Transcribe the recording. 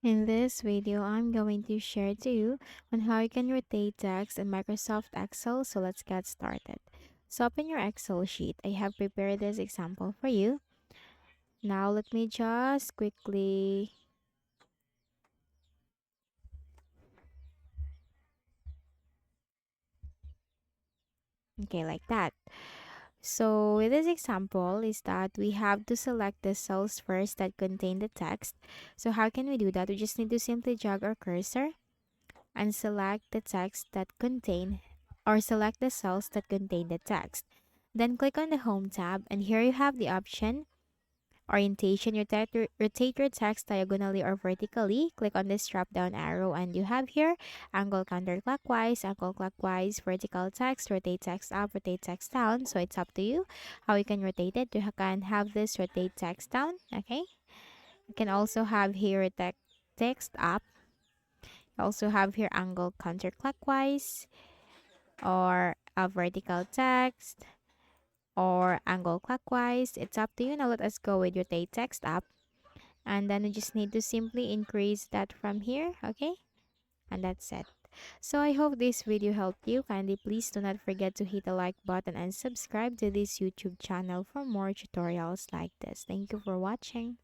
In this video, I'm going to share to you on how you can rotate text in Microsoft Excel. So let's get started. So open your Excel sheet. I have prepared this example for you. Now let me just quickly, okay, like that. So with this example is that we have to select the cells first that contain the text. So how can we do that? We just need to simply drag our cursor and select the text that contain or select the cells that contain the text. Then click on the Home tab, and here you have the option Orientation. Rotate your text diagonally or vertically. Click on this drop down arrow, and you have here angle counterclockwise, angle clockwise, vertical text, rotate text up, rotate text down. So it's up to you how you can rotate it. You can have this rotate text down, okay? You can also have here text up. You also have here angle counterclockwise or a vertical text or angle clockwise. It's up to you. Now let us go with rotate text up. And then you just need to simply increase that from here, okay? And that's it. So I hope this video helped you. Kindly please do not forget to hit the like button and subscribe to this YouTube channel for more tutorials like this. Thank you for watching.